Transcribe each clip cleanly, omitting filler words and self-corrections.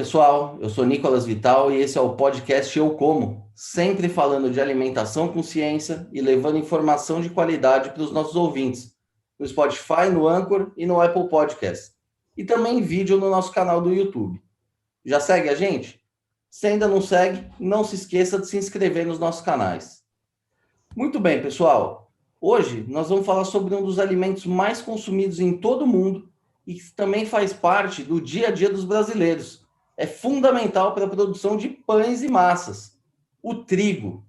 pessoal, eu sou Nicolas Vital e esse é o podcast Eu Como, sempre falando de alimentação com ciência e levando informação de qualidade para os nossos ouvintes, no Spotify, no Anchor e no Apple Podcast. E também em vídeo no nosso canal do YouTube. Já segue a gente? Se ainda não segue, não se esqueça de se inscrever nos nossos canais. Muito bem, pessoal. Hoje nós vamos falar sobre um dos alimentos mais consumidos em todo o mundo e que também faz parte do dia a dia dos brasileiros. É fundamental para a produção de pães e massas, o trigo.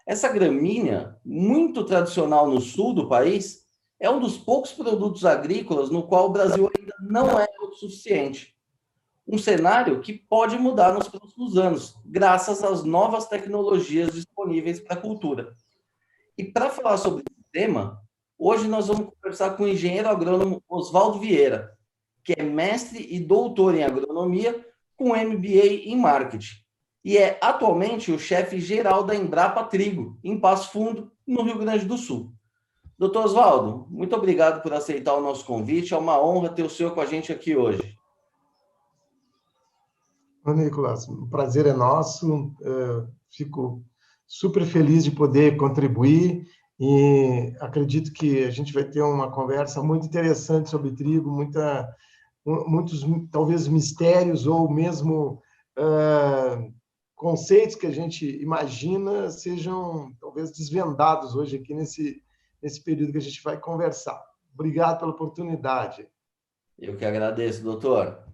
Essa gramínea, muito tradicional no sul do país, é um dos poucos produtos agrícolas no qual o Brasil ainda não é autossuficiente. Um cenário que pode mudar nos próximos anos, graças às novas tecnologias disponíveis para a cultura. E para falar sobre esse tema, hoje nós vamos conversar com o engenheiro agrônomo Oswaldo Vieira, que é mestre e doutor em agronomia com MBA em marketing. E é atualmente o chefe geral da Embrapa Trigo, em Passo Fundo, no Rio Grande do Sul. Doutor Oswaldo, muito obrigado por aceitar o nosso convite. É uma honra ter o senhor com a gente aqui hoje. Ô, Nicolas, o prazer é nosso. Fico super feliz de poder contribuir e acredito que a gente vai ter uma conversa muito interessante sobre trigo, muitos, talvez, mistérios ou mesmo conceitos que a gente imagina sejam, talvez, desvendados hoje aqui nesse período que a gente vai conversar. Obrigado pela oportunidade. Eu que agradeço, doutor.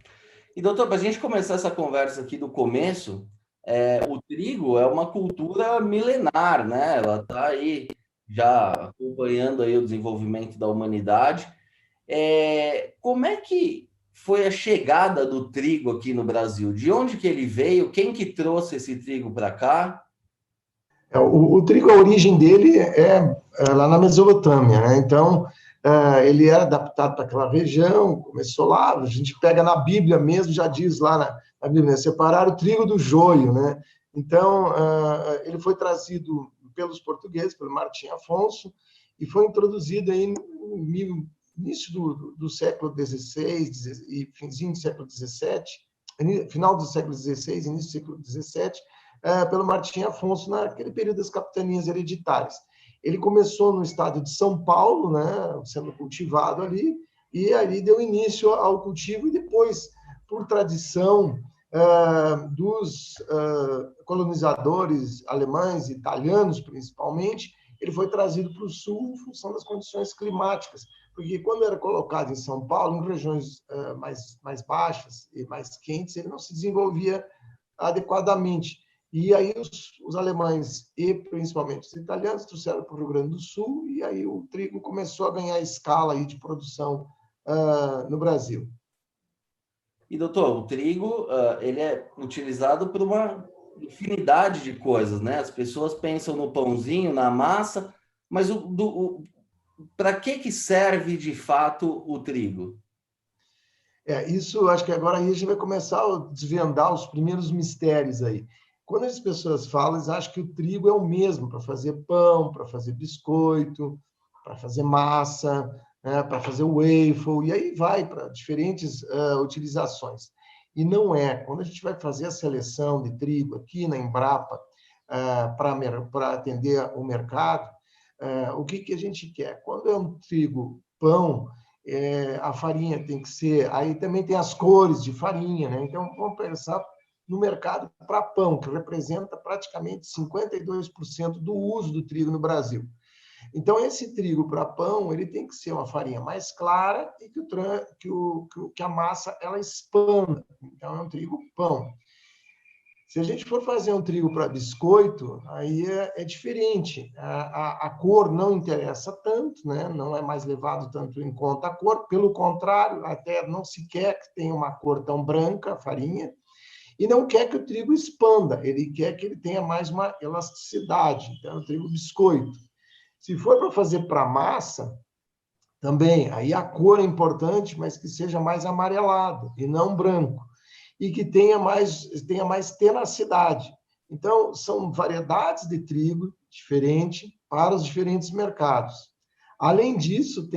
E, doutor, para a gente começar essa conversa aqui do começo, o trigo é uma cultura milenar, né? Ela está aí já acompanhando aí o desenvolvimento da humanidade. Como é que foi a chegada do trigo aqui no Brasil? De onde que ele veio? Quem que trouxe esse trigo para cá? O trigo, a origem dele é lá na Mesopotâmia, né? Então, ele era adaptado para aquela região, começou lá, a gente pega na Bíblia mesmo, já diz lá na Bíblia, separar o trigo do joio, né? Então, ele foi trazido pelos portugueses, pelo Martim Afonso, e foi introduzido aí no início do século XVI e finzinho do século XVII, final do século XVI, início do século XVII, pelo Martim Afonso, naquele período das capitanias hereditárias. Ele começou no estado de São Paulo, né, sendo cultivado ali, e ali deu início ao cultivo, e depois, por tradição dos colonizadores alemães e italianos, principalmente, ele foi trazido para o sul em função das condições climáticas, porque quando era colocado em São Paulo, em regiões mais baixas e mais quentes, ele não se desenvolvia adequadamente. E aí os alemães e principalmente os italianos trouxeram para o Rio Grande do Sul, e aí o trigo começou a ganhar escala aí de produção no Brasil. E, doutor, o trigo ele é utilizado por uma infinidade de coisas, né? As pessoas pensam no pãozinho, na massa, mas para que serve de fato o trigo? Isso, acho que agora a gente vai começar a desvendar os primeiros mistérios aí. Quando as pessoas falam, eles acham que o trigo é o mesmo para fazer pão, para fazer biscoito, para fazer massa, né, para fazer waffle, e aí vai para diferentes utilizações. E não é. Quando a gente vai fazer a seleção de trigo aqui na Embrapa para atender o mercado, o que a gente quer? Quando é um trigo pão, a farinha tem que ser... Aí também tem as cores de farinha, né? Então, vamos pensar no mercado para pão, que representa praticamente 52% do uso do trigo no Brasil. Então, esse trigo para pão, ele tem que ser uma farinha mais clara e que a massa ela expanda. Então, é um trigo pão. Se a gente for fazer um trigo para biscoito, aí é diferente. A cor não interessa tanto, né? Não é mais levado tanto em conta a cor. Pelo contrário, até não se quer que tenha uma cor tão branca, a farinha, e não quer que o trigo expanda, ele quer que ele tenha mais uma elasticidade. Então, o trigo biscoito. Se for para fazer para massa, também, aí a cor é importante, mas que seja mais amarelado e não branco. E que tenha mais tenacidade. Então, são variedades de trigo diferentes para os diferentes mercados. Além disso,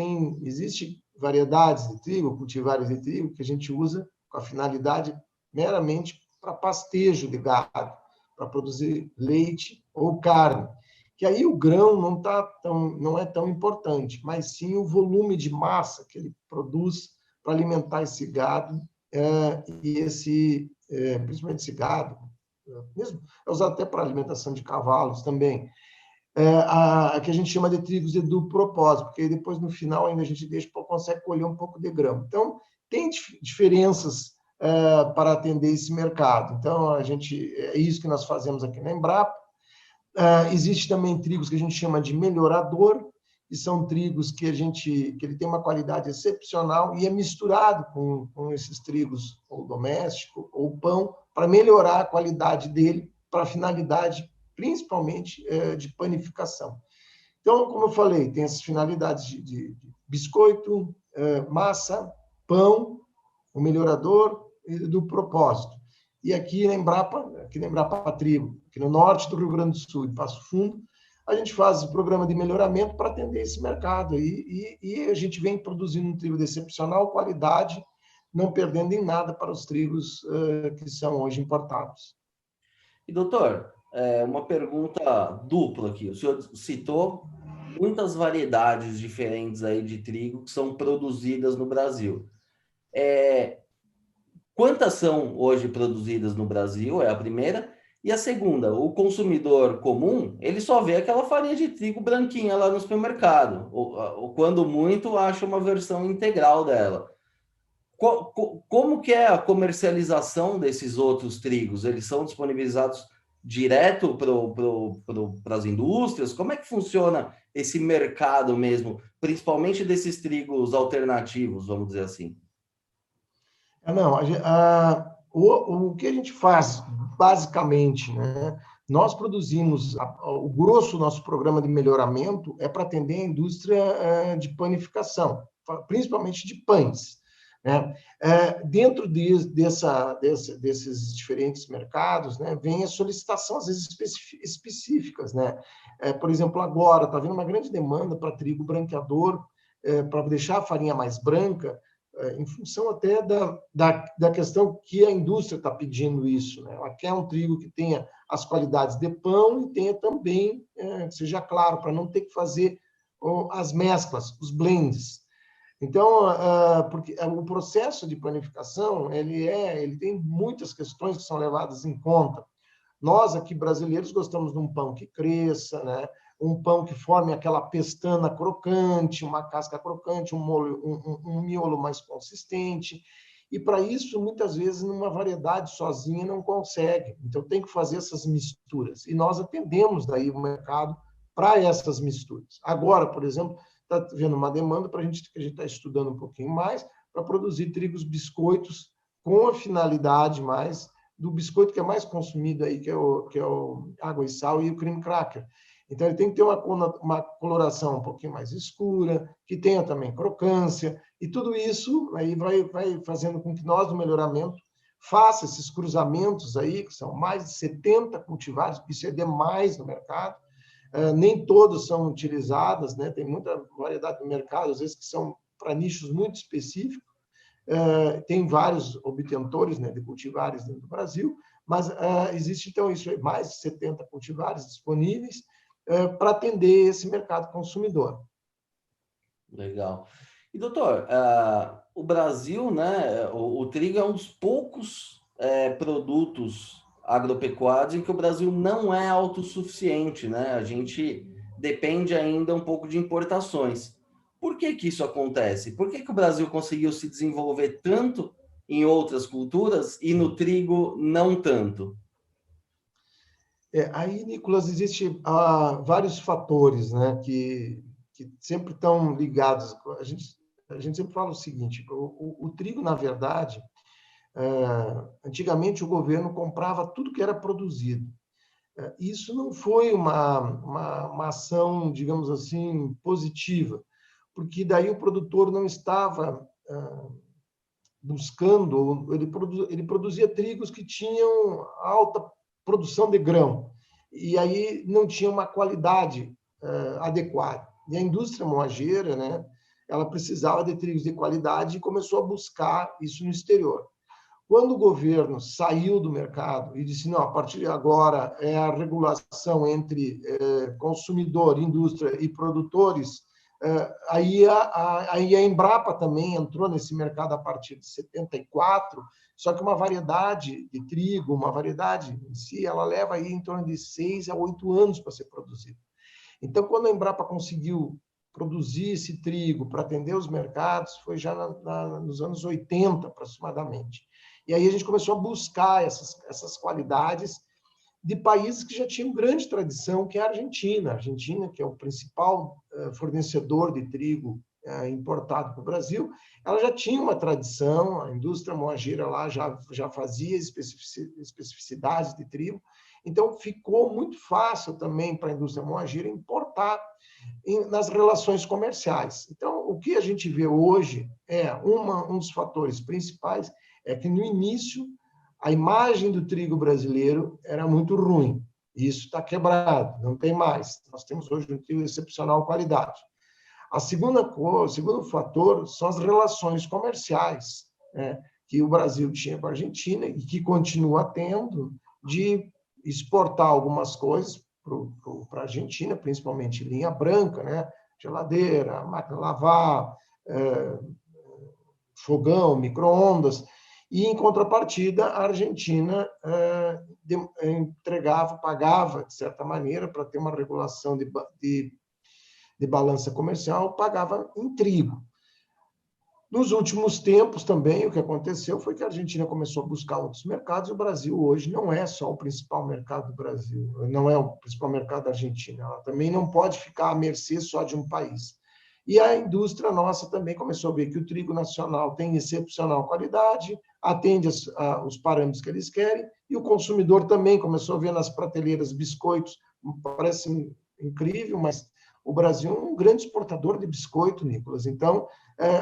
existem variedades de trigo, cultivares de trigo, que a gente usa com a finalidade meramente para pastejo de gado, para produzir leite ou carne. Que aí o grão não é tão importante, mas sim o volume de massa que ele produz para alimentar esse gado principalmente esse gado, mesmo é usado até para alimentação de cavalos também, que a gente chama de trigos de duplo propósito, porque depois no final ainda a gente consegue colher um pouco de grão. Então tem diferenças para atender esse mercado. Então é isso que nós fazemos aqui na Embrapa. Existe também trigos que a gente chama de melhorador, que são trigos que ele tem uma qualidade excepcional e é misturado com esses trigos ou doméstico ou pão para melhorar a qualidade dele para a finalidade principalmente de panificação. Então, como eu falei, tem essas finalidades de biscoito, massa, pão, o melhorador e do propósito. E aqui na Embrapa Trigo, aqui no norte do Rio Grande do Sul, em Passo Fundo, a gente faz o programa de melhoramento para atender esse mercado. E a gente vem produzindo um trigo de excepcional qualidade, não perdendo em nada para os trigos que são hoje importados. E, doutor, uma pergunta dupla aqui. O senhor citou muitas variedades diferentes aí de trigo que são produzidas no Brasil. Quantas são hoje produzidas no Brasil? É a primeira. E a segunda, o consumidor comum, ele só vê aquela farinha de trigo branquinha lá no supermercado. Ou quando muito, acha uma versão integral dela. Como que é a comercialização desses outros trigos? Eles são disponibilizados direto para as indústrias? Como é que funciona esse mercado mesmo, principalmente desses trigos alternativos, vamos dizer assim? Não, o que a gente faz, basicamente, né? Nós produzimos, o grosso do nosso programa de melhoramento é para atender a indústria de panificação, principalmente de pães. Né? Dentro desses diferentes mercados, né, vem a solicitação, às vezes, específicas. Né? Por exemplo, agora está havendo uma grande demanda para trigo branqueador, para deixar a farinha mais branca, em função até da questão que a indústria está pedindo isso. Né? Ela quer um trigo que tenha as qualidades de pão e tenha também, que seja claro, para não ter que fazer as mesclas, os blends. Então, porque o processo de panificação, ele tem muitas questões que são levadas em conta. Nós, aqui, brasileiros, gostamos de um pão que cresça, né? Um pão que forme aquela pestana crocante, uma casca crocante, um miolo mais consistente. E, para isso, muitas vezes, numa variedade sozinha não consegue. Então, tem que fazer essas misturas. E nós atendemos daí o mercado para essas misturas. Agora, por exemplo, está havendo uma demanda que a gente está estudando um pouquinho mais para produzir trigos biscoitos com a finalidade mais do biscoito que é mais consumido aí, que é o água e sal e o cream cracker. Então, ele tem que ter uma coloração um pouquinho mais escura, que tenha também crocância, e tudo isso aí vai fazendo com que nós, no melhoramento, faça esses cruzamentos aí, que são mais de 70 cultivares, isso é demais no mercado. Nem todos são utilizados, né? Tem muita variedade no mercado, às vezes que são para nichos muito específicos. Tem vários obtentores, né, de cultivares dentro do Brasil, mas existe, então, isso aí, mais de 70 cultivares disponíveis para atender esse mercado consumidor. Legal. E, doutor, o Brasil, né, o trigo é um dos poucos produtos agropecuários em que o Brasil não é autossuficiente, né? A gente depende ainda um pouco de importações. Por que que isso acontece? Por que que o Brasil conseguiu se desenvolver tanto em outras culturas e no trigo não tanto? Aí, Nicolas, existem vários fatores, né, que sempre estão ligados. A gente sempre fala o seguinte: o trigo, na verdade, antigamente o governo comprava tudo que era produzido. Isso não foi uma ação, digamos assim, positiva, porque daí o produtor não estava buscando, ele produzia trigos que tinham alta produção de grão, e aí não tinha uma qualidade adequada. E a indústria moageira, né, ela precisava de trigos de qualidade e começou a buscar isso no exterior. Quando o governo saiu do mercado e disse, não, a partir de agora é a regulação entre consumidor, indústria e produtores, aí a Embrapa também entrou nesse mercado a partir de 74, só que uma variedade de trigo, uma variedade em si, ela leva aí em torno de 6 a 8 anos para ser produzida. Então, quando a Embrapa conseguiu produzir esse trigo para atender os mercados, foi já nos anos 80, aproximadamente. E aí a gente começou a buscar essas qualidades de países que já tinham grande tradição, que é a Argentina. A Argentina, que é o principal fornecedor de trigo importado para o Brasil, ela já tinha uma tradição, a indústria moageira lá já fazia especificidades de trigo, então ficou muito fácil também para a indústria moageira importar nas relações comerciais. Então, o que a gente vê hoje um dos fatores principais é que, no início, a imagem do trigo brasileiro era muito ruim. Isso está quebrado, não tem mais. Nós temos hoje um trigo de excepcional qualidade. O segundo fator são as relações comerciais, né, que o Brasil tinha com a Argentina e que continua tendo, de exportar algumas coisas para a Argentina, principalmente linha branca, né, geladeira, máquina de lavar, fogão, micro-ondas, e, em contrapartida, a Argentina pagava, de certa maneira, para ter uma regulação de balança comercial, pagava em trigo. Nos últimos tempos também, o que aconteceu foi que a Argentina começou a buscar outros mercados, e o Brasil hoje não é só o principal mercado do Brasil, não é o principal mercado da Argentina, ela também não pode ficar à mercê só de um país. E a indústria nossa também começou a ver que o trigo nacional tem excepcional qualidade, atende os parâmetros que eles querem, e o consumidor também começou a ver nas prateleiras biscoitos, parece incrível, mas o Brasil é um grande exportador de biscoito, Nicolas. Então,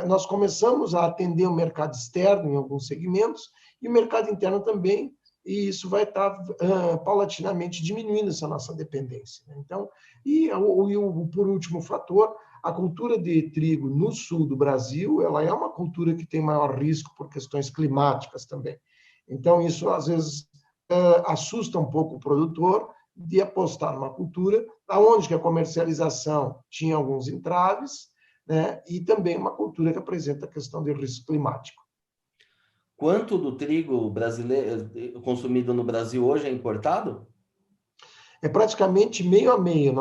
nós começamos a atender o mercado externo em alguns segmentos e o mercado interno também, e isso vai estar paulatinamente diminuindo essa nossa dependência. Então, por último fator, a cultura de trigo no sul do Brasil, ela é uma cultura que tem maior risco por questões climáticas também. Então, isso às vezes assusta um pouco o produtor de apostar numa cultura onde que a comercialização tinha alguns entraves, né, e também uma cultura que apresenta a questão de risco climático. Quanto do trigo brasileiro consumido no Brasil hoje é importado? É praticamente meio a meio.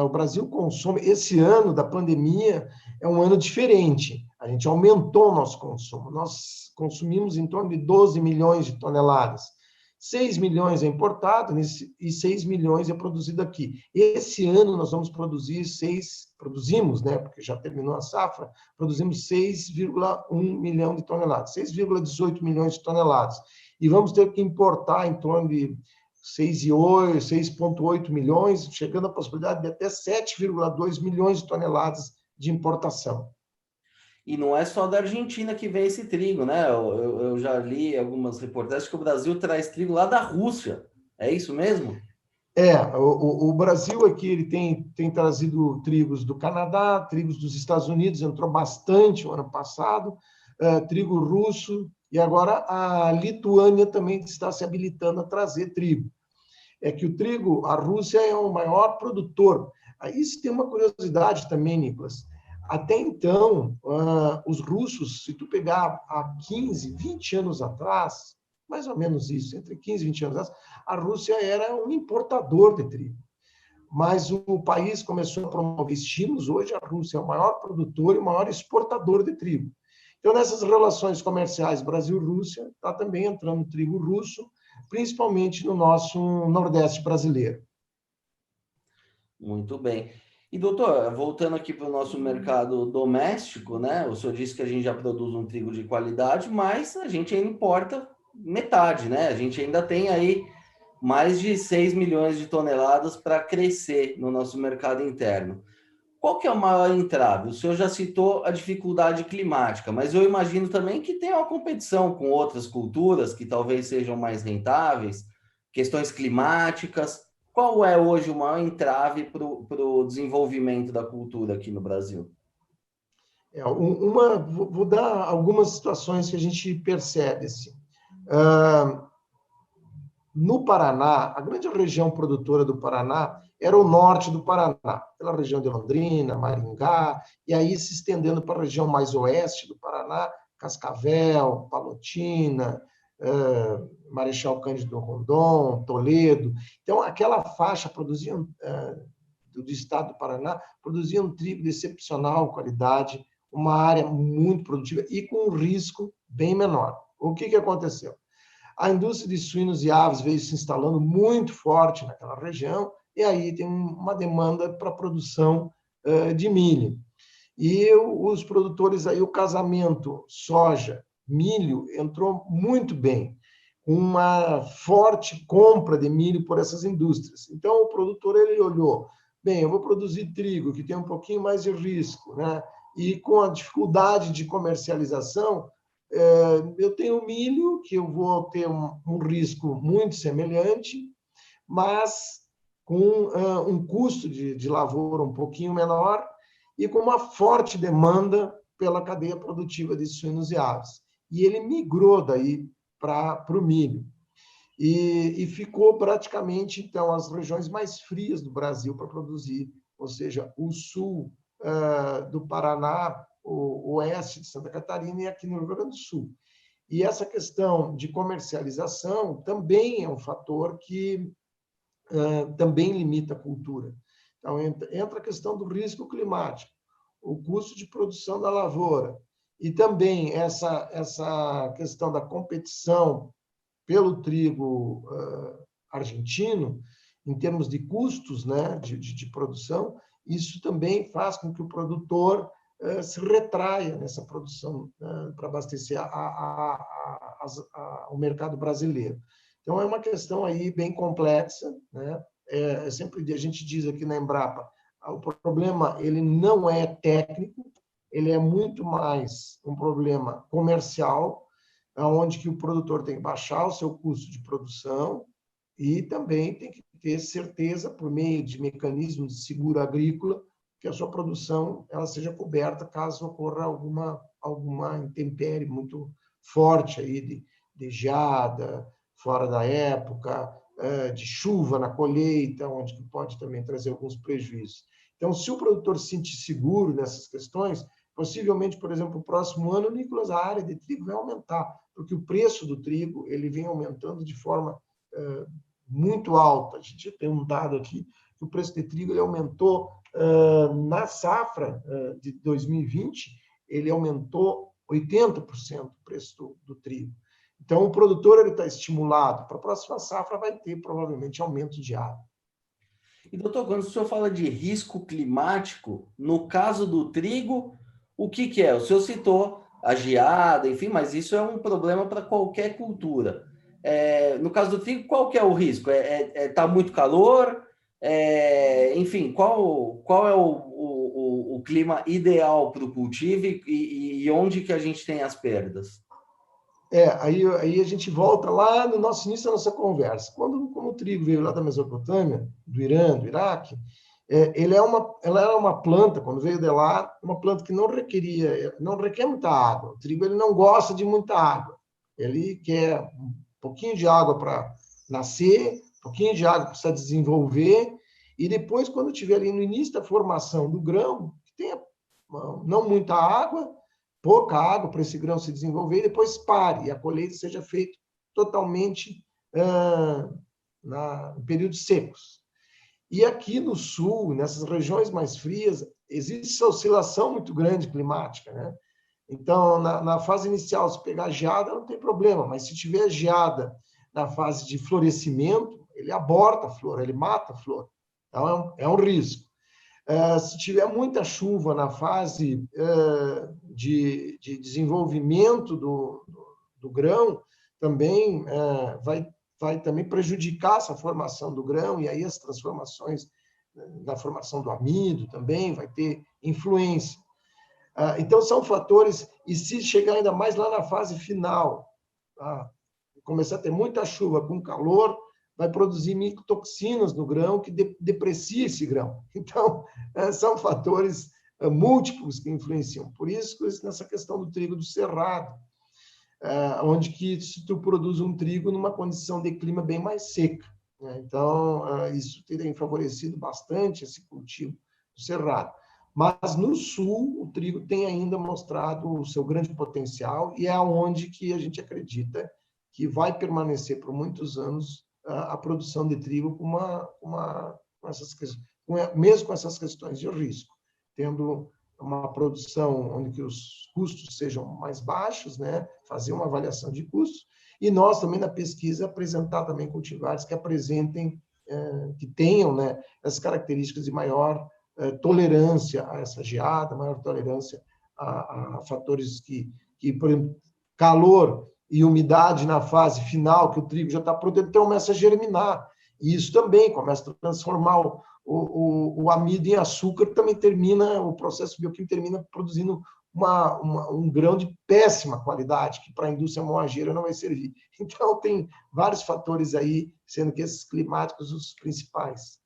O Brasil consome, esse ano da pandemia é um ano diferente. A gente aumentou o nosso consumo. Nós consumimos em torno de 12 milhões de toneladas. 6 milhões é importado e 6 milhões é produzido aqui. Esse ano nós vamos produzimos, né, porque já terminou a safra, produzimos 6,1 milhão de toneladas, 6,18 milhões de toneladas. E vamos ter que importar em torno de 6,8 milhões, chegando à possibilidade de até 7,2 milhões de toneladas de importação. E não é só da Argentina que vem esse trigo, né? Eu já li algumas reportagens que o Brasil traz trigo lá da Rússia. É isso mesmo? O Brasil aqui ele tem trazido trigos do Canadá, trigos dos Estados Unidos, entrou bastante o ano passado, trigo russo, e agora a Lituânia também está se habilitando a trazer trigo. É que o trigo, a Rússia é o maior produtor. Isso tem uma curiosidade também, Nicolas. Até então, os russos, se tu pegar há 15, 20 anos atrás, mais ou menos isso, entre 15 e 20 anos atrás, a Rússia era um importador de trigo. Mas o país começou a promover estímulos. Hoje a Rússia é o maior produtor e o maior exportador de trigo. Então, nessas relações comerciais Brasil-Rússia, está também entrando trigo russo, principalmente no nosso Nordeste brasileiro. Muito bem. E, doutor, voltando aqui para o nosso mercado doméstico, né? O senhor disse que a gente já produz um trigo de qualidade, mas a gente ainda importa metade, né? A gente ainda tem aí mais de 6 milhões de toneladas para crescer no nosso mercado interno. Qual que é o maior entrave? O senhor já citou a dificuldade climática, mas eu imagino também que tem uma competição com outras culturas que talvez sejam mais rentáveis, questões climáticas. Qual é hoje o maior entrave para o desenvolvimento da cultura aqui no Brasil? Vou dar algumas situações que a gente percebe. Assim. No Paraná, a grande região produtora do Paraná era o norte do Paraná, pela região de Londrina, Maringá, e aí se estendendo para a região mais oeste do Paraná, Cascavel, Palotina, Marechal Cândido Rondon, Toledo. Então, aquela faixa produzia, do estado do Paraná, produzia um trigo de excepcional qualidade, uma área muito produtiva e com um risco bem menor. O que aconteceu? A indústria de suínos e aves veio se instalando muito forte naquela região, e aí tem uma demanda para a produção de milho. E os produtores, aí o casamento soja, milho, entrou muito bem, uma forte compra de milho por essas indústrias. Então, o produtor ele olhou, bem, eu vou produzir trigo, que tem um pouquinho mais de risco, né? E com a dificuldade de comercialização, eu tenho milho, que eu vou ter um risco muito semelhante, mas com um custo de lavoura um pouquinho menor e com uma forte demanda pela cadeia produtiva de suínos e aves. E ele migrou daí para o milho. E ficou praticamente, então, as regiões mais frias do Brasil para produzir, ou seja, o sul do Paraná, o oeste de Santa Catarina e aqui no Rio Grande do Sul. E essa questão de comercialização também é um fator que também limita a cultura. Então, entra a questão do risco climático, o custo de produção da lavoura, e também essa questão da competição pelo trigo argentino, em termos de custos, né, de produção, isso também faz com que o produtor se retraia nessa produção para abastecer o mercado brasileiro. Então, é uma questão aí bem complexa, né? Sempre a gente diz aqui na Embrapa, o problema ele não é técnico, ele é muito mais um problema comercial, onde que o produtor tem que baixar o seu custo de produção e também tem que ter certeza, por meio de mecanismos de seguro agrícola, que a sua produção ela seja coberta caso ocorra alguma intempérie muito forte aí de geada, fora da época, de chuva na colheita, onde pode também trazer alguns prejuízos. Então, se o produtor se sentir seguro nessas questões, possivelmente, por exemplo, no próximo ano, Nicolas, a área de trigo vai aumentar, porque o preço do trigo ele vem aumentando de forma muito alta. A gente tem um dado aqui que o preço de trigo ele aumentou na safra de 2020, ele aumentou 80% o preço do trigo. Então, o produtor está estimulado. Para a próxima safra vai ter, provavelmente, aumento de área. E, doutor, quando o senhor fala de risco climático, no caso do trigo, o que é? O senhor citou a geada, enfim, mas isso é um problema para qualquer cultura. No caso do trigo, qual que é o risco? Tá muito calor? Enfim, qual é o clima ideal para o cultivo e onde que a gente tem as perdas? Aí a gente volta lá no nosso início da nossa conversa. Quando o trigo veio lá da Mesopotâmia, do Irã, do Iraque, ela era uma planta, quando veio de lá, uma planta que não requer muita água. O trigo ele não gosta de muita água. Ele quer um pouquinho de água para nascer, um pouquinho de água para se desenvolver, e depois, quando estiver ali no início da formação do grão, que tenha não muita água, pouca água para esse grão se desenvolver, e depois pare, e a colheita seja feita totalmente em períodos secos. E aqui no sul, nessas regiões mais frias, existe essa oscilação muito grande climática, né? Então, na fase inicial, se pegar geada, não tem problema, mas se tiver geada na fase de florescimento, ele aborta a flor, ele mata a flor. Então, é um risco. Se tiver muita chuva na fase de desenvolvimento do grão, também vai também prejudicar essa formação do grão, e aí as transformações da formação do amido também vai ter influência. Então, são fatores, e se chegar ainda mais lá na fase final, começar a ter muita chuva com calor, vai produzir micotoxinas no grão que deprecia esse grão. Então, são fatores múltiplos que influenciam. Por isso, nessa questão do trigo do cerrado, onde que se tu produz um trigo numa condição de clima bem mais seca, né? Então, isso tem favorecido bastante esse cultivo do cerrado. Mas no sul, o trigo tem ainda mostrado o seu grande potencial e é onde que a gente acredita que vai permanecer por muitos anos a produção de trigo mesmo com essas questões de risco, tendo uma produção onde que os custos sejam mais baixos, né? Fazer uma avaliação de custos, e nós também na pesquisa apresentar também cultivares que apresentem, que tenham, né, as características de maior tolerância a essa geada, maior tolerância a fatores por exemplo, calor e umidade na fase final, que o trigo já está pronto, ele começa a germinar. E isso também começa a transformar o amido em açúcar, também termina, o processo bioquímico termina produzindo um grão de péssima qualidade, que para a indústria moageira não vai servir. Então, tem vários fatores aí, sendo que esses climáticos os principais.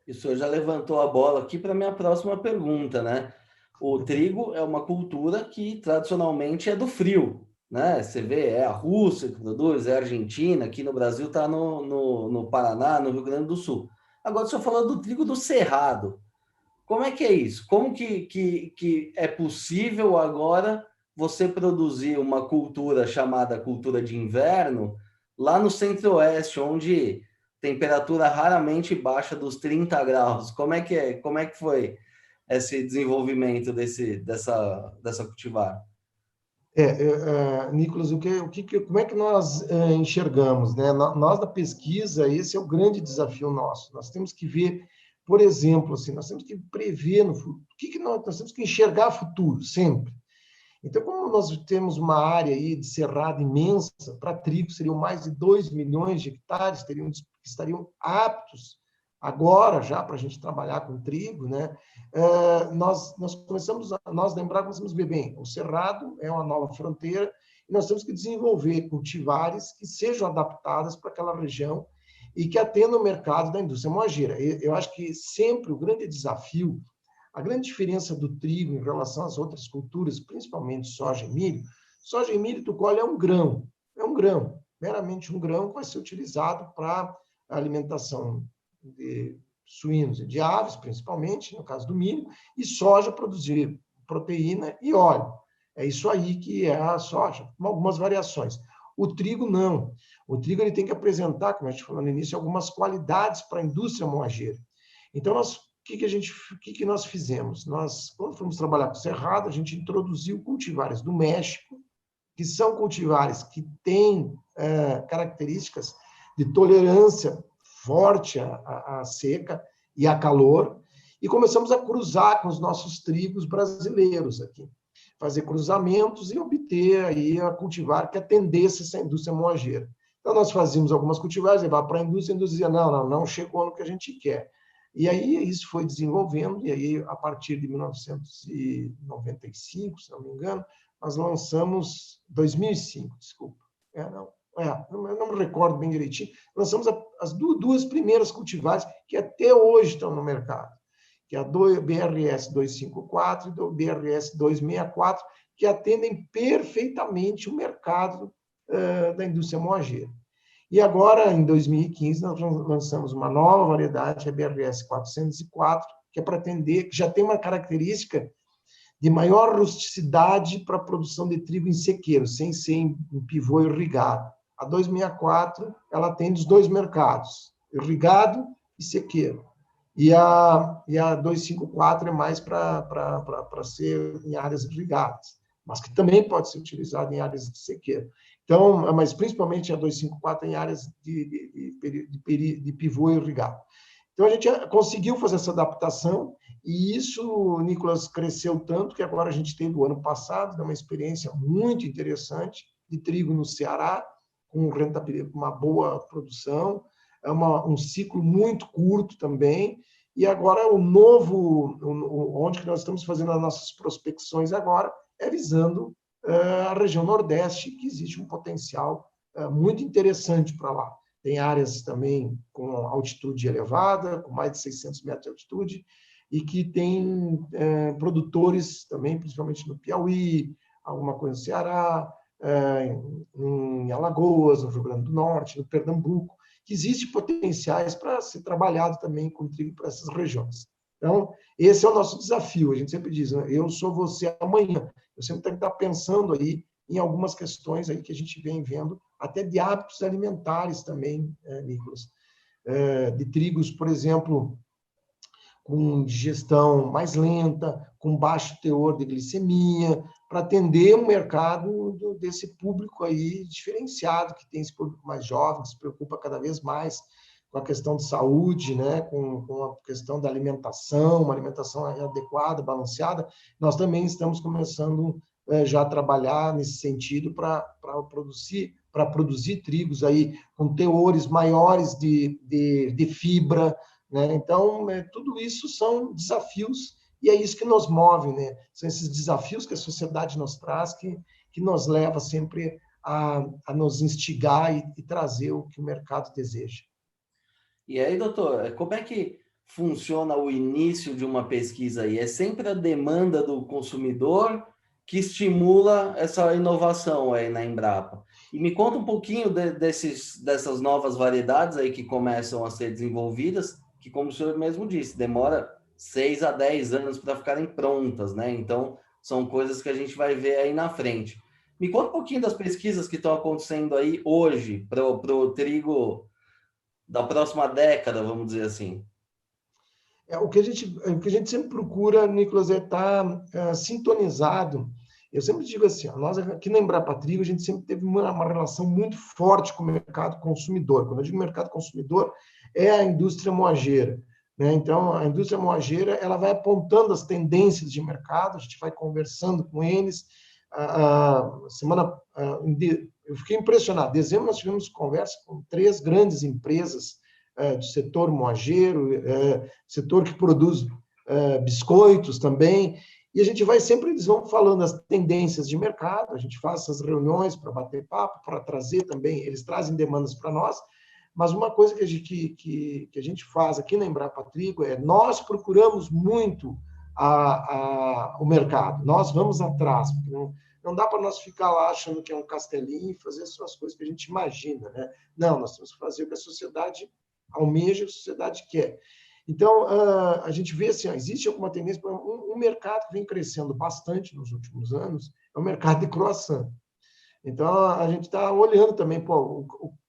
E o senhor já levantou a bola aqui para a minha próxima pergunta, né? O trigo é uma cultura que tradicionalmente é do frio, né? Você vê, é a Rússia que produz, é a Argentina, aqui no Brasil está no Paraná, no Rio Grande do Sul. Agora, o senhor falou do trigo do Cerrado. Como é que é isso? Como que é possível agora você produzir uma cultura chamada cultura de inverno lá no Centro-Oeste, onde temperatura raramente baixa dos 30 graus? Como é que é? Como é que foi esse desenvolvimento dessa cultivar? Nicolas, como é que nós enxergamos, né? Nós, da pesquisa, esse é o grande desafio nosso. Nós temos que ver, por exemplo, assim, nós temos que prever no futuro. Nós temos que enxergar futuro, sempre. Então, como nós temos uma área aí de cerrado imensa, para trigo seriam mais de 2 milhões de hectares, que estariam aptos agora já para a gente trabalhar com trigo, né? Nós começamos a ver bem, o cerrado é uma nova fronteira e nós temos que desenvolver cultivares que sejam adaptadas para aquela região e que atendam o mercado da indústria moageira. Eu acho que sempre o grande desafio, a grande diferença do trigo em relação às outras culturas, principalmente soja e milho tu colhe é um grão, meramente um grão que vai ser utilizado para a alimentação de suínos e de aves, principalmente, no caso do milho, e soja produzir proteína e óleo. É isso aí que é a soja, com algumas variações. O trigo, não. O trigo ele tem que apresentar, como a gente falou no início, algumas qualidades para a indústria moageira. Então, o que nós fizemos? Quando fomos trabalhar com o cerrado, a gente introduziu cultivares do México, que são cultivares que têm características de tolerância forte à seca e a calor, e começamos a cruzar com os nossos trigos brasileiros aqui, fazer cruzamentos e obter aí a cultivar que atendesse essa indústria moageira. Então, nós fazíamos algumas cultivares, levava para a indústria dizia, não chegou no que a gente quer. E aí isso foi desenvolvendo, e aí a partir de 1995, se não me engano, nós lançamos, 2005, desculpa, eu não me recordo bem direitinho, lançamos as duas primeiras cultivares que até hoje estão no mercado, que é a BRS 254 e do BRS 264, que atendem perfeitamente o mercado da indústria moageira. E agora, em 2015, nós lançamos uma nova variedade, a BRS 404, que é para atender, que já tem uma característica de maior rusticidade para a produção de trigo em sequeiro, sem ser em pivô irrigado. A 264, ela atende os dois mercados, irrigado e sequeiro. E a 254 é mais para ser em áreas irrigadas, mas que também pode ser utilizada em áreas de sequeiro. Então, mas principalmente a 254 em áreas de pivô irrigado. Então, a gente conseguiu fazer essa adaptação e isso, Nicolas, cresceu tanto que agora a gente teve o ano passado uma experiência muito interessante de trigo no Ceará, com uma boa produção, um ciclo muito curto também, e agora onde que nós estamos fazendo as nossas prospecções agora, é visando a região Nordeste, que existe um potencial muito interessante para lá. Tem áreas também com altitude elevada, com mais de 600 metros de altitude, e que tem produtores também, principalmente no Piauí, alguma coisa no Ceará, em Alagoas, no Rio Grande do Norte, no Pernambuco, que existem potenciais para ser trabalhado também com trigo para essas regiões. Então, esse é o nosso desafio. A gente sempre diz, né? Eu sou você amanhã. Eu sempre tenho que estar pensando aí em algumas questões aí que a gente vem vendo, até de hábitos alimentares também, Nicolas. De trigos, por exemplo, com digestão mais lenta, com baixo teor de glicemia, para atender um mercado desse público aí diferenciado, que tem esse público mais jovem, que se preocupa cada vez mais com a questão de saúde, né? com a questão da alimentação, uma alimentação adequada, balanceada. Nós também estamos começando já a trabalhar nesse sentido para produzir trigos aí com teores maiores de fibra, né? Então, tudo isso são desafios e é isso que nos move, né? São esses desafios que a sociedade nos traz que nos leva sempre a nos instigar e trazer o que o mercado deseja. E aí, doutor, como é que funciona o início de uma pesquisa aí? É sempre a demanda do consumidor que estimula essa inovação aí na Embrapa. E me conta um pouquinho dessas novas variedades aí que começam a ser desenvolvidas, que, como o senhor mesmo disse, demora 6 a 10 anos para ficarem prontas, né? Então, são coisas que a gente vai ver aí na frente. Me conta um pouquinho das pesquisas que estão acontecendo aí hoje para o trigo da próxima década, vamos dizer assim. O que a gente sempre procura, Nicolas, é estar sintonizado. Eu sempre digo assim, nós aqui na Embrapa Trigo, a gente sempre teve uma relação muito forte com o mercado consumidor. Quando eu digo mercado consumidor, é a indústria moageira, né? Então, a indústria moageira, ela vai apontando as tendências de mercado, a gente vai conversando com eles. Eu fiquei impressionado. Em dezembro, nós tivemos conversa com 3 grandes empresas do setor moageiro, setor que produz biscoitos também, e a gente vai sempre, eles vão falando as tendências de mercado, a gente faz essas reuniões para bater papo, para trazer também, eles trazem demandas para nós, mas uma coisa que a gente faz aqui na Embrapa Trigo é nós procuramos muito o mercado, nós vamos atrás, porque não dá para nós ficar lá achando que é um castelinho e fazer só as coisas que a gente imagina, né? Não, nós temos que fazer o que a sociedade almeja, a sociedade quer. Então, a gente vê assim, existe alguma tendência para um mercado que vem crescendo bastante nos últimos anos, é o mercado de croissant. Então, a gente está olhando também,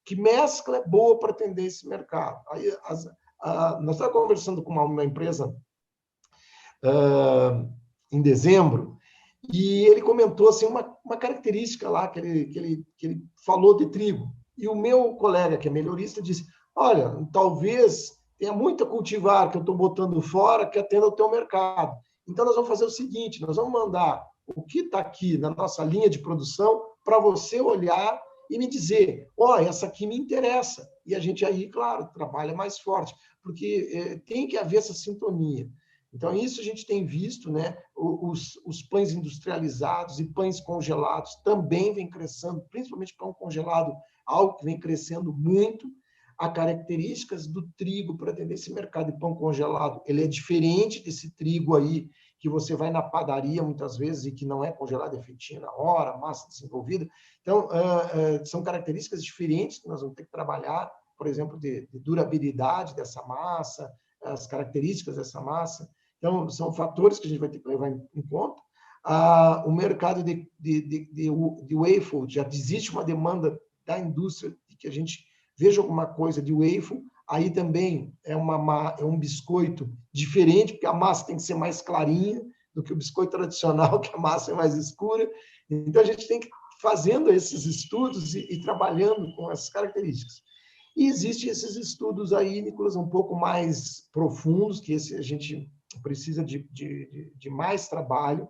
que mescla é boa para atender esse mercado. Aí, nós estávamos conversando com uma empresa em dezembro, e ele comentou assim, uma característica lá que ele falou de trigo. E o meu colega, que é melhorista, disse, olha, talvez tenha muita cultivar que eu estou botando fora que atenda ao teu mercado. Então, nós vamos fazer o seguinte, nós vamos mandar o que está aqui na nossa linha de produção para você olhar e me dizer, essa aqui me interessa. E a gente aí, claro, trabalha mais forte, porque tem que haver essa sintonia. Então, isso a gente tem visto, né? Os pães industrializados e pães congelados também vem crescendo, principalmente pão congelado, algo que vem crescendo muito. Há características do trigo para atender esse mercado de pão congelado. Ele é diferente desse trigo aí que você vai na padaria muitas vezes e que não é congelado, é feitinho na hora, massa desenvolvida. Então, são características diferentes que nós vamos ter que trabalhar, por exemplo, de durabilidade dessa massa, as características dessa massa. Então, são fatores que a gente vai ter que levar em conta. O mercado de waffle, já existe uma demanda da indústria de que a gente veja alguma coisa de waffle, aí também é um biscoito diferente, porque a massa tem que ser mais clarinha do que o biscoito tradicional, que a massa é mais escura. Então, a gente tem que ir fazendo esses estudos e trabalhando com essas características. E existem esses estudos aí, Nicolas, um pouco mais profundos, que esse a gente precisa de mais trabalho,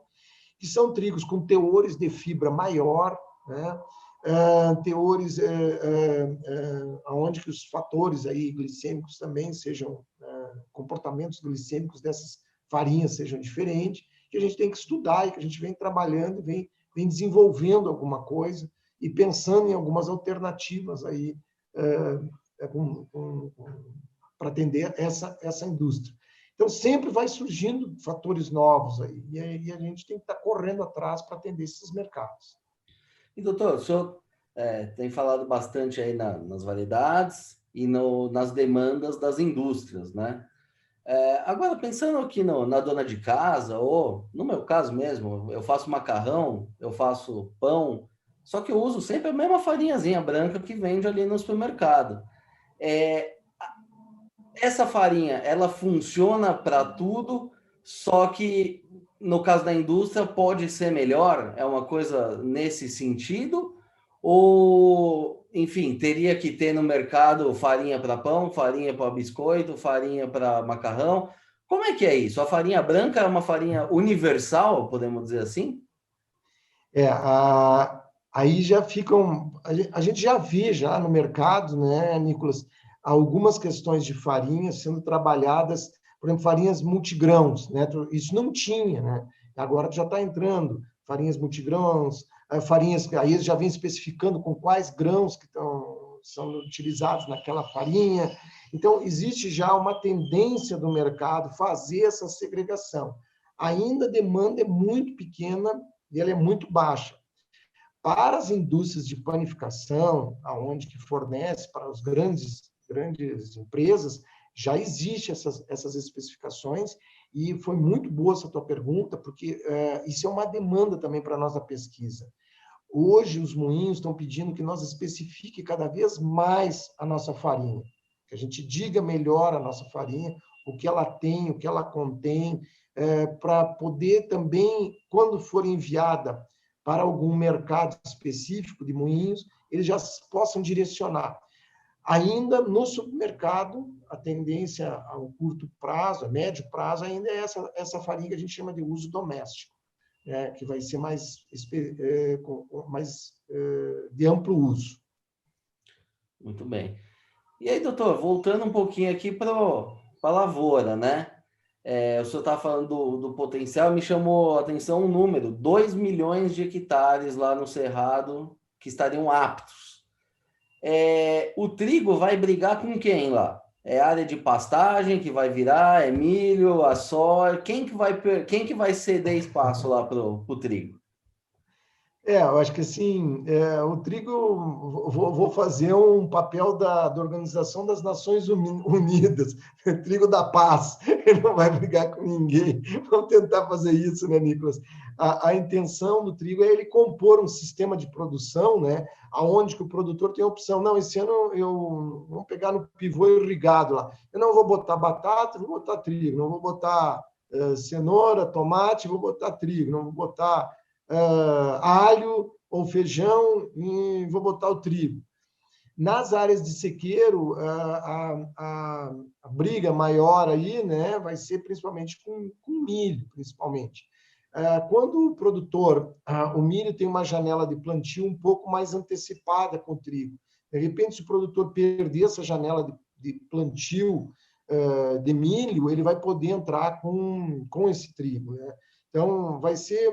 que são trigos com teores de fibra maior, né? Teores onde que os fatores aí glicêmicos também sejam, comportamentos glicêmicos dessas farinhas sejam diferentes, que a gente tem que estudar e que a gente vem trabalhando, vem desenvolvendo alguma coisa e pensando em algumas alternativas aí para atender essa indústria. Então, sempre vai surgindo fatores novos aí, e aí a gente tem que estar correndo atrás para atender esses mercados. E, doutor, o senhor tem falado bastante aí nas variedades e nas demandas das indústrias, né? Agora, pensando aqui na dona de casa, ou no meu caso mesmo, eu faço macarrão, eu faço pão, só que eu uso sempre a mesma farinhazinha branca que vende ali no supermercado. É, Essa farinha, ela funciona para tudo, só que no caso da indústria pode ser melhor? É uma coisa nesse sentido? Ou, enfim, teria que ter no mercado farinha para pão, farinha para biscoito, farinha para macarrão? Como é que é isso? A farinha branca é uma farinha universal, podemos dizer assim? Aí já ficam. A gente já vê já no mercado, né, Nicolas, algumas questões de farinha sendo trabalhadas, por exemplo, farinhas multigrãos, né? Isso não tinha, né? Agora já está entrando farinhas multigrãos, farinhas, aí eles já vêm especificando com quais grãos que são utilizados naquela farinha. Então, existe já uma tendência do mercado fazer essa segregação. Ainda a demanda é muito pequena e ela é muito baixa. Para as indústrias de panificação, aonde que fornece para as grandes empresas, já existem essas especificações e foi muito boa essa tua pergunta, porque isso é uma demanda também para a nossa pesquisa. Hoje, os moinhos estão pedindo que nós especifique cada vez mais a nossa farinha, que a gente diga melhor a nossa farinha, o que ela tem, o que ela contém, para poder também, quando for enviada para algum mercado específico de moinhos, eles já possam direcionar. Ainda no supermercado, a tendência ao curto prazo, a médio prazo, ainda é essa farinha que a gente chama de uso doméstico, que vai ser mais de amplo uso. Muito bem. E aí, doutor, voltando um pouquinho aqui para a lavoura, né? O senhor estava falando do potencial, me chamou a atenção um número: 2 milhões de hectares lá no Cerrado que estariam aptos. O trigo vai brigar com quem lá? É área de pastagem que vai virar? É milho, a soja? Quem que vai ceder espaço lá para o trigo? Eu acho que assim, o trigo, vou fazer um papel da Organização das Nações Unidas, trigo da paz, ele não vai brigar com ninguém. Vamos tentar fazer isso, né, Nicolas? A intenção do trigo é ele compor um sistema de produção, né, aonde que o produtor tem a opção, não, esse ano vamos pegar no pivô irrigado lá, eu não vou botar batata, vou botar trigo, não vou botar cenoura, tomate, vou botar trigo, não vou botar alho ou feijão e vou botar o trigo. Nas áreas de sequeiro, a briga maior aí, né, vai ser principalmente com milho, principalmente. Quando o produtor, o milho tem uma janela de plantio um pouco mais antecipada com o trigo. De repente, se o produtor perder essa janela de plantio de milho, ele vai poder entrar com esse trigo, né? Então, vai ser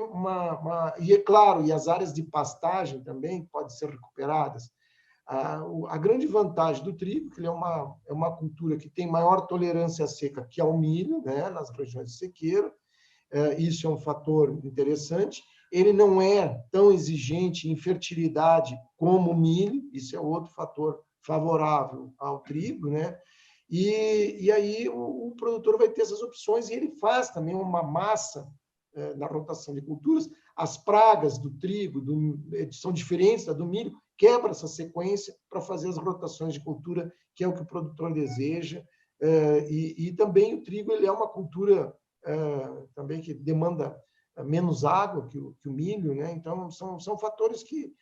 E é claro, e as áreas de pastagem também podem ser recuperadas. A grande vantagem do trigo, que ele é uma cultura que tem maior tolerância à seca que ao milho, né, nas regiões de sequeira. Isso é um fator interessante. Ele não é tão exigente em fertilidade como o milho, isso é outro fator favorável ao trigo, né? E aí o produtor vai ter essas opções e ele faz também uma massa na rotação de culturas. As pragas do trigo são diferentes da do milho, quebra essa sequência para fazer as rotações de cultura, que é o que o produtor deseja. E também o trigo ele é uma cultura também que demanda menos água que o milho, né? Então, são fatores que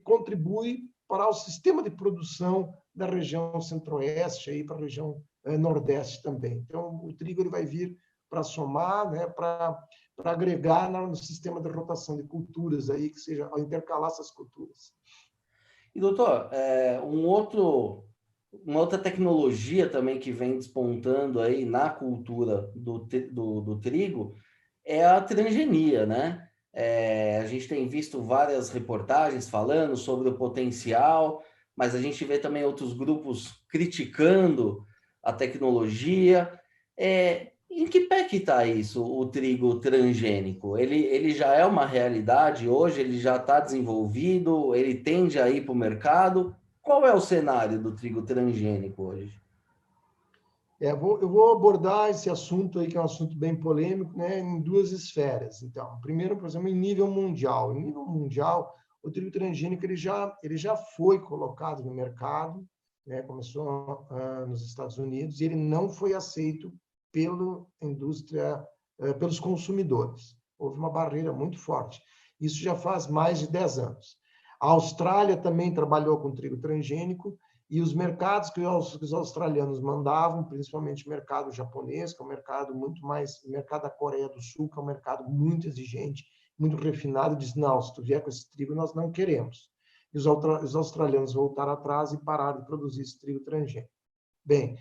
contribuem para o sistema de produção da região centro-oeste e para a região nordeste também. Então, o trigo ele vai vir para somar, né, para agregar no sistema de rotação de culturas, aí, que seja ao intercalar essas culturas. E, doutor, uma outra tecnologia também que vem despontando aí na cultura do trigo é a transgenia, né? A gente tem visto várias reportagens falando sobre o potencial, mas a gente vê também outros grupos criticando a tecnologia. Em que pé que está isso, o trigo transgênico? Ele já é uma realidade hoje? Ele já está desenvolvido? Ele tende a ir para o mercado? Qual é o cenário do trigo transgênico hoje? Eu vou abordar esse assunto aí, que é um assunto bem polêmico, né, em duas esferas. Então, primeiro, por exemplo, em nível mundial. Em nível mundial, o trigo transgênico ele já foi colocado no mercado, né, começou nos Estados Unidos, e ele não foi aceito pela indústria, pelos consumidores. Houve uma barreira muito forte. Isso já faz mais de 10 anos. A Austrália também trabalhou com trigo transgênico, e os mercados que os australianos mandavam, principalmente o mercado japonês, que é um mercado muito mais, o mercado da Coreia do Sul, que é um mercado muito exigente, muito refinado, diz, não, se tu vier com esse trigo, nós não queremos. E os australianos voltaram atrás e pararam de produzir esse trigo transgênico. Bem,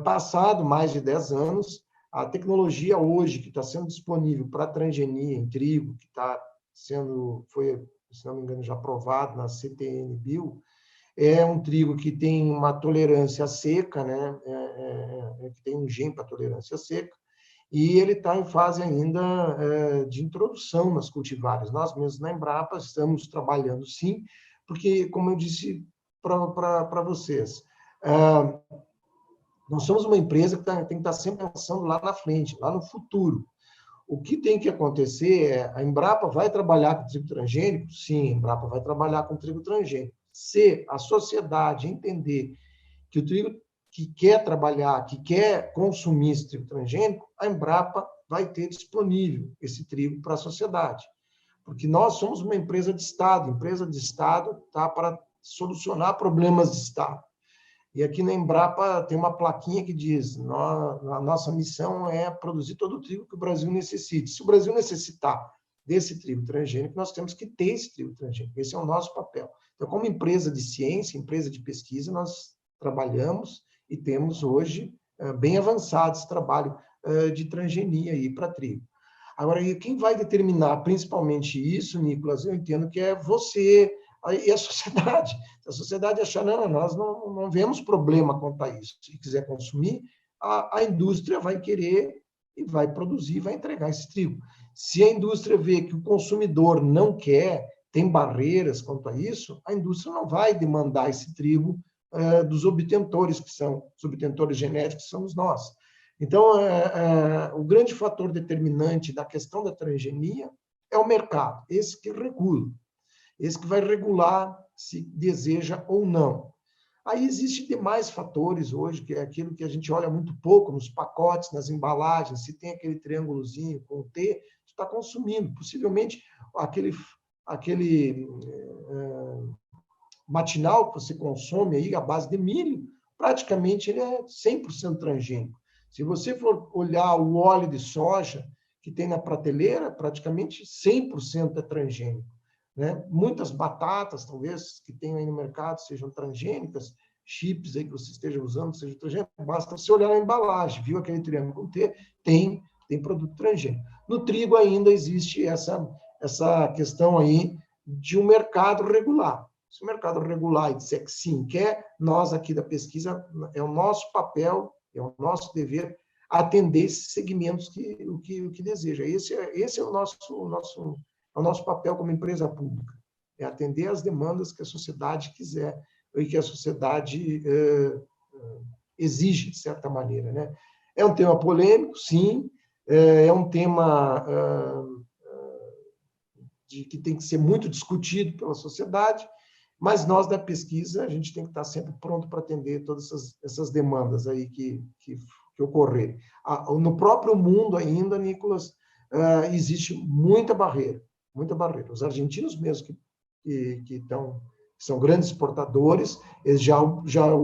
passado mais de 10 anos, a tecnologia hoje que está sendo disponível para transgenia em trigo, que está sendo, foi, se não me engano, já aprovado na CTN Bio, é um trigo que tem uma tolerância seca, né? Que tem um gene para tolerância seca, e ele está em fase ainda de introdução nas cultivares. Nós mesmos na Embrapa estamos trabalhando sim, porque, como eu disse para vocês, nós somos uma empresa que tem que estar sempre pensando lá na frente, lá no futuro. O que tem que acontecer é, a Embrapa vai trabalhar com trigo transgênico? Sim, a Embrapa vai trabalhar com trigo transgênico. Se a sociedade entender que o trigo que quer trabalhar, que quer consumir esse trigo transgênico, a Embrapa vai ter disponível esse trigo para a sociedade. Porque nós somos uma empresa de Estado está para solucionar problemas de Estado. E aqui na Embrapa tem uma plaquinha que diz: a nossa missão é produzir todo o trigo que o Brasil necessite. Se o Brasil necessitar desse trigo transgênico, nós temos que ter esse trigo transgênico. Esse é o nosso papel. Então, como empresa de ciência, empresa de pesquisa, nós trabalhamos e temos hoje bem avançado esse trabalho de transgenia aí para trigo. Agora, quem vai determinar principalmente isso, Nicolas, eu entendo que é você e a sociedade. Se a sociedade achar, não, nós não vemos problema quanto a isso, se quiser consumir, a indústria vai querer e vai produzir, vai entregar esse trigo. Se a indústria vê que o consumidor não quer, tem barreiras quanto a isso, a indústria não vai demandar esse trigo dos obtentores, que são os obtentores genéticos, que somos nós. Então, o grande fator determinante da questão da transgenia é o mercado, esse que regula, esse que vai regular se deseja ou não. Aí existem demais fatores hoje, que é aquilo que a gente olha muito pouco nos pacotes, nas embalagens, se tem aquele triângulozinho com o T, tu está consumindo. Possivelmente aquele matinal que você consome aí, à base de milho, praticamente ele é 100% transgênico. Se você for olhar o óleo de soja que tem na prateleira, praticamente 100% é transgênico. Né? Muitas batatas, talvez, que tem aí no mercado, sejam transgênicas, chips aí que você esteja usando, seja transgênico, basta você olhar a embalagem, viu aquele triângulo T, tem produto transgênico. No trigo ainda existe essa questão aí de um mercado regular. Se o mercado regular e disser que sim, quer, nós aqui da pesquisa, é o nosso papel, é o nosso dever atender esses segmentos o que deseja. Esse é o nosso papel como empresa pública, é atender às demandas que a sociedade quiser e que a sociedade exige, de certa maneira. Né? É um tema polêmico, sim, é um tema que tem que ser muito discutido pela sociedade, mas nós da pesquisa, a gente tem que estar sempre pronto para atender todas essas demandas aí que ocorrerem. No próprio mundo ainda, Nicolas, existe muita barreira. Os argentinos mesmo, que são grandes exportadores, eles já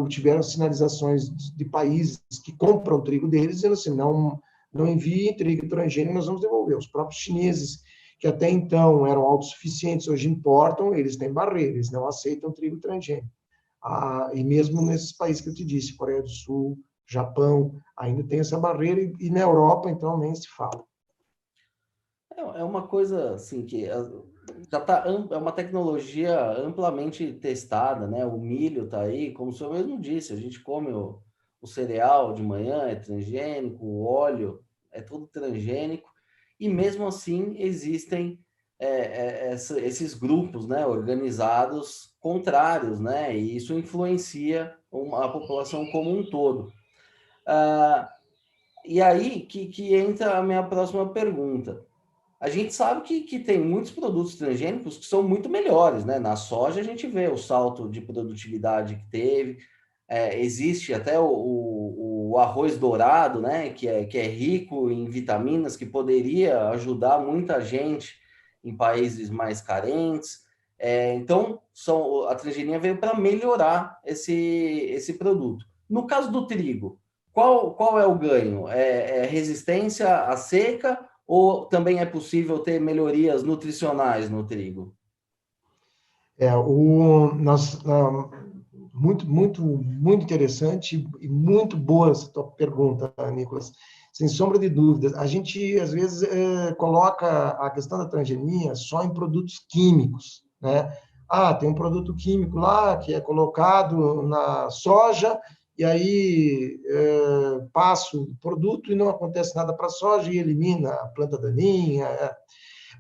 tiveram sinalizações de países que compram trigo deles, dizendo assim, não enviem trigo transgênico, nós vamos devolver. Os próprios chineses, que até então eram autossuficientes, hoje importam, eles têm barreira, eles não aceitam trigo transgênico. E mesmo nesses países que eu te disse, Coreia do Sul, Japão, ainda tem essa barreira, e na Europa, então, nem se fala. É uma coisa assim que já tá, é uma tecnologia amplamente testada, né? O milho está aí, como o senhor mesmo disse, a gente come o cereal de manhã, é transgênico, o óleo é todo transgênico, e mesmo assim existem esses grupos, né, organizados contrários, né, e isso influencia a população como um todo. E aí que entra a minha próxima pergunta. A gente sabe que tem muitos produtos transgênicos que são muito melhores, né? Na soja a gente vê o salto de produtividade que teve, existe até o arroz dourado, né? Que é rico em vitaminas, que poderia ajudar muita gente em países mais carentes. Então, a transgenia veio para melhorar esse produto. No caso do trigo, qual é o ganho? É resistência à seca ou também é possível ter melhorias nutricionais no trigo? Muito interessante e muito boa essa tua pergunta, Nicolas. Sem sombra de dúvidas, a gente às vezes coloca a questão da transgenia só em produtos químicos, né? Ah, tem um produto químico lá que é colocado na soja e aí passa o produto e não acontece nada para a soja e elimina a planta daninha.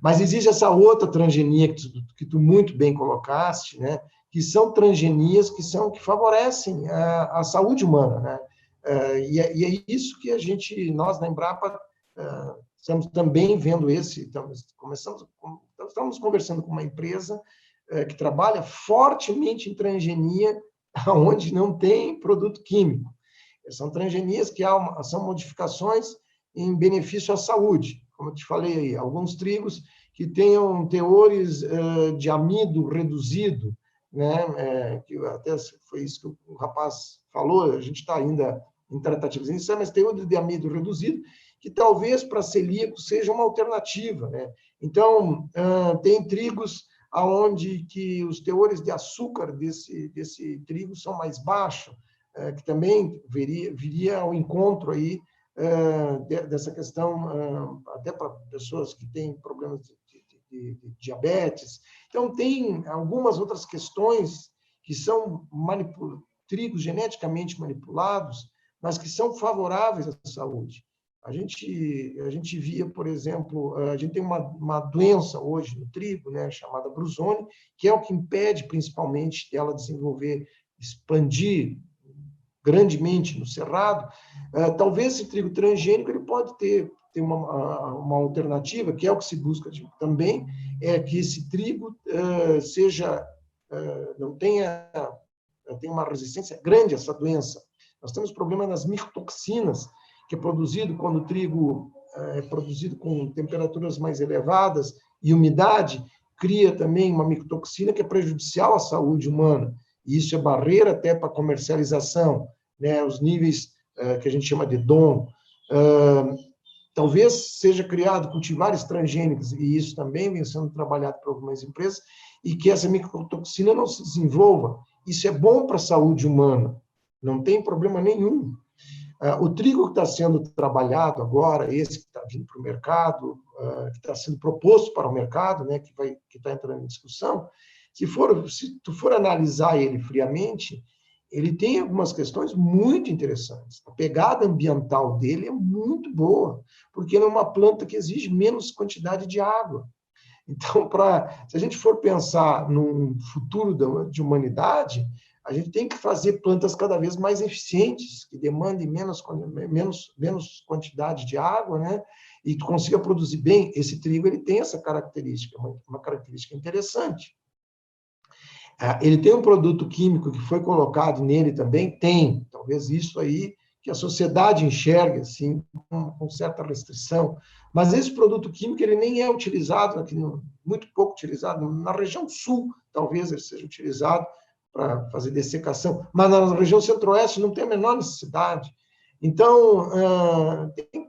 Mas existe essa outra transgenia que tu muito bem colocaste, né? Que são transgenias que favorecem a saúde humana, né? E é isso que nós na Embrapa, estamos também vendo estamos conversando com uma empresa que trabalha fortemente em transgenia, onde não tem produto químico. São transgenias que são modificações em benefício à saúde. Como eu te falei aí, alguns trigos que tenham teores de amido reduzido, né? Que até foi isso que o rapaz falou, a gente está ainda em tratativas iniciais, mas teor de amido reduzido, que talvez para celíaco seja uma alternativa, né? Então, tem trigos aonde que os teores de açúcar desse trigo são mais baixos, que também viria ao encontro aí dessa questão, até para pessoas que têm problemas de diabetes. Então, tem algumas outras questões que são trigos geneticamente manipulados, mas que são favoráveis à saúde. A gente via, por exemplo, a gente tem uma doença hoje no trigo, né, chamada Brusone, que é o que impede principalmente ela desenvolver, expandir grandemente no cerrado. Talvez esse trigo transgênico ele pode ter uma alternativa, que é o que se busca também, é que esse trigo não tenha uma resistência grande a essa doença. Nós temos problema nas micotoxinas, que é produzido quando o trigo é produzido com temperaturas mais elevadas e umidade, cria também uma micotoxina que é prejudicial à saúde humana. E isso é barreira até para comercialização, né? Os níveis que a gente chama de DOM. Talvez seja criado cultivares transgênicos, e isso também vem sendo trabalhado por algumas empresas, e que essa micotoxina não se desenvolva. Isso é bom para a saúde humana, não tem problema nenhum. O trigo que está sendo trabalhado agora, esse que está vindo para o mercado, que está sendo proposto para o mercado, né, que está entrando em discussão, se tu for analisar ele friamente, ele tem algumas questões muito interessantes. A pegada ambiental dele é muito boa, porque ele é uma planta que exige menos quantidade de água. Então, se a gente for pensar num futuro de humanidade, a gente tem que fazer plantas cada vez mais eficientes, que demandem menos quantidade de água, né? E tu consiga produzir bem. Esse trigo ele tem essa característica, uma característica interessante. Ele tem um produto químico que foi colocado nele também? Tem. Talvez isso aí que a sociedade enxerga assim, com certa restrição. Mas esse produto químico ele nem é utilizado, aqui, muito pouco utilizado. Na região sul, talvez ele seja utilizado para fazer dessecação, mas na região centro-oeste não tem a menor necessidade. Então,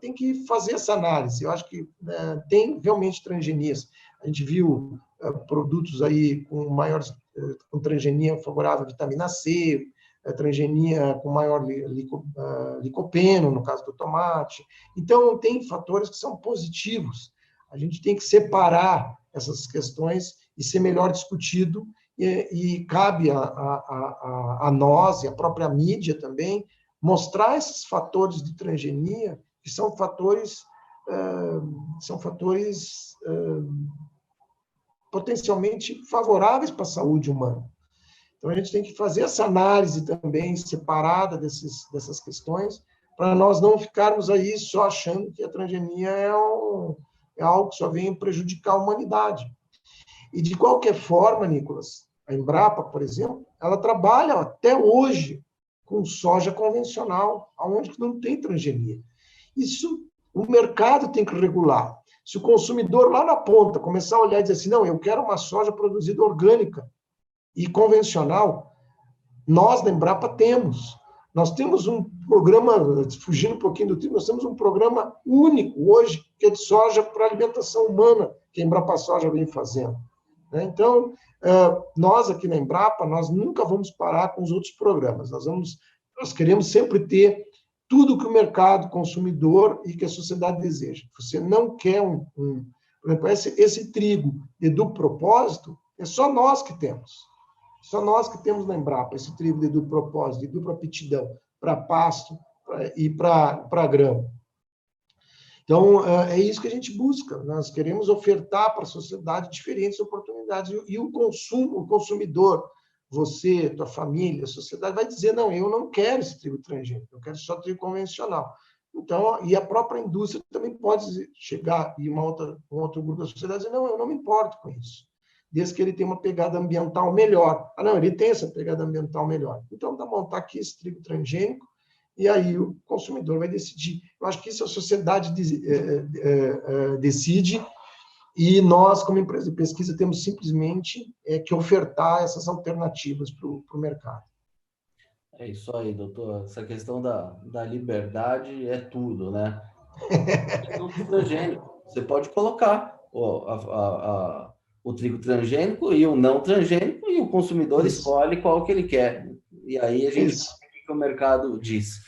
tem que fazer essa análise. Eu acho que tem realmente transgenias. A gente viu produtos aí com transgenia favorável à vitamina C, transgenia com maior licopeno, no caso do tomate. Então, tem fatores que são positivos. A gente tem que separar essas questões e ser melhor discutido, e cabe a nós e a própria mídia também mostrar esses fatores de transgenia, que são fatores são fatores potencialmente favoráveis para a saúde humana. Então, a gente tem que fazer essa análise também separada dessas questões, para nós não ficarmos aí só achando que a transgenia é algo que só vem prejudicar a humanidade. E, de qualquer forma, Nicolas, a Embrapa, por exemplo, ela trabalha até hoje com soja convencional, onde não tem transgenia. Isso o mercado tem que regular. Se o consumidor lá na ponta começar a olhar e dizer assim, não, eu quero uma soja produzida orgânica e convencional, nós, na Embrapa, temos. Nós temos um programa, fugindo um pouquinho do tempo, nós temos um programa único hoje, que é de soja para alimentação humana, que a Embrapa Soja vem fazendo. Então, nós aqui na Embrapa, nós nunca vamos parar com os outros programas. Nós queremos sempre ter tudo que o mercado consumidor e que a sociedade deseja. Você não quer por exemplo, esse trigo de duplo propósito, é só nós que temos. Só nós que temos na Embrapa esse trigo de duplo propósito, de dupla aptidão, para pasto e para grão. Então, é isso que a gente busca. Nós queremos ofertar para a sociedade diferentes oportunidades. E o consumidor, você, tua família, a sociedade, vai dizer, não, eu não quero esse trigo transgênico, eu quero só trigo convencional. Então, e a própria indústria também pode chegar e um outro grupo da sociedade dizer, não, eu não me importo com isso, desde que ele tenha uma pegada ambiental melhor. Ah, não, ele tem essa pegada ambiental melhor. Então, tá bom, tá aqui esse trigo transgênico, e aí o consumidor vai decidir. Eu acho que isso a sociedade decide, e nós, como empresa de pesquisa, temos simplesmente que ofertar essas alternativas para o mercado. É isso aí, doutor. Essa questão da liberdade é tudo, né? Transgênico. Você pode colocar o trigo transgênico e o não transgênico, e o consumidor escolhe qual que ele quer. E aí a gente sabe o que o mercado diz.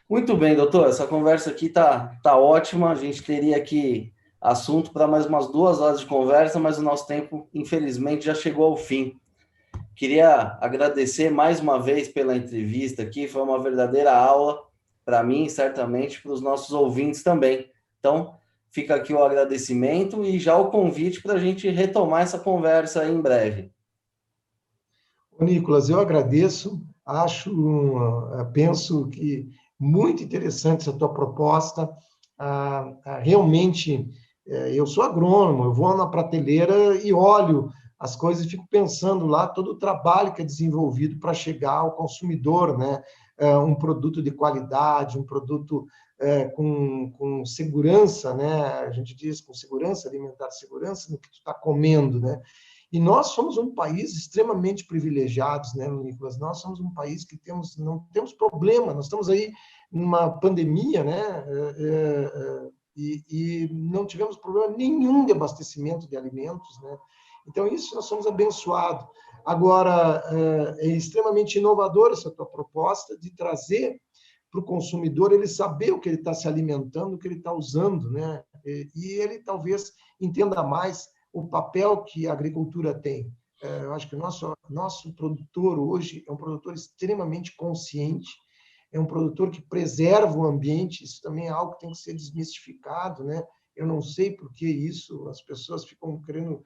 Muito bem, doutor. Essa conversa aqui tá ótima. A gente teria aqui assunto para mais umas 2 horas de conversa, mas o nosso tempo, infelizmente, já chegou ao fim. Queria agradecer mais uma vez pela entrevista aqui. Foi uma verdadeira aula para mim e certamente para os nossos ouvintes também. Então, fica aqui o agradecimento e já o convite para a gente retomar essa conversa em breve. Nicolas, eu agradeço. Penso que muito interessante essa tua proposta. Realmente, eu sou agrônomo, eu vou na prateleira e olho as coisas e fico pensando lá todo o trabalho que é desenvolvido para chegar ao consumidor, né? Um produto de qualidade, um produto com segurança, né? A gente diz com segurança alimentar, segurança no que tu está comendo, né? E nós somos um país extremamente privilegiado, né, Nicolas? Nós somos um país que não temos problema, nós estamos aí numa pandemia, né? E não tivemos problema nenhum de abastecimento de alimentos, né? Então, isso nós somos abençoados. Agora, é extremamente inovadora essa tua proposta de trazer para o consumidor ele saber o que ele está se alimentando, o que ele está usando, né? E ele talvez entenda mais o papel que a agricultura tem. Eu acho que o nosso produtor hoje é um produtor extremamente consciente, é um produtor que preserva o ambiente, isso também é algo que tem que ser desmistificado, né? Eu não sei por que isso, as pessoas ficam querendo...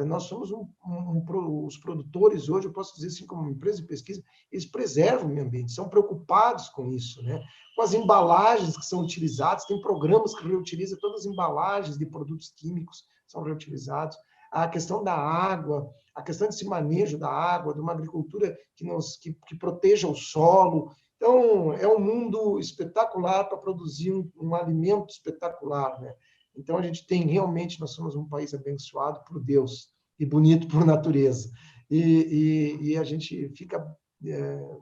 Nós somos os produtores hoje, eu posso dizer assim, como empresa de pesquisa, eles preservam o meio ambiente, são preocupados com isso, né? Com as embalagens que são utilizadas, tem programas que reutilizam todas as embalagens de produtos químicos, são reutilizados. A questão da água, a questão desse manejo da água, de uma agricultura que proteja o solo. Então, é um mundo espetacular para produzir um alimento espetacular, né? Então, nós somos um país abençoado por Deus e bonito por natureza. E a gente fica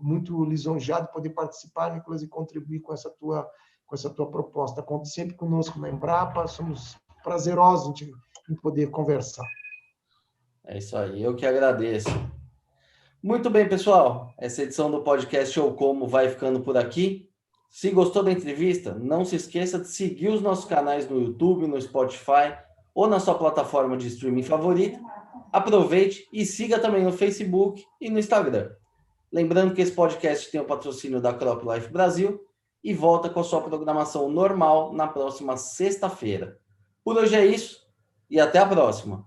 muito lisonjeado de poder participar, Nicolas, e contribuir com essa tua proposta. Conte sempre conosco na Embrapa, somos prazerosos em poder conversar. É isso aí, eu que agradeço. Muito bem, pessoal. Essa edição do podcast Eu Como vai ficando por aqui. Se gostou da entrevista, não se esqueça de seguir os nossos canais no YouTube, no Spotify ou na sua plataforma de streaming favorita. Aproveite e siga também no Facebook e no Instagram. Lembrando que esse podcast tem o patrocínio da Crop Life Brasil e volta com a sua programação normal na próxima sexta-feira. Por hoje é isso e até a próxima.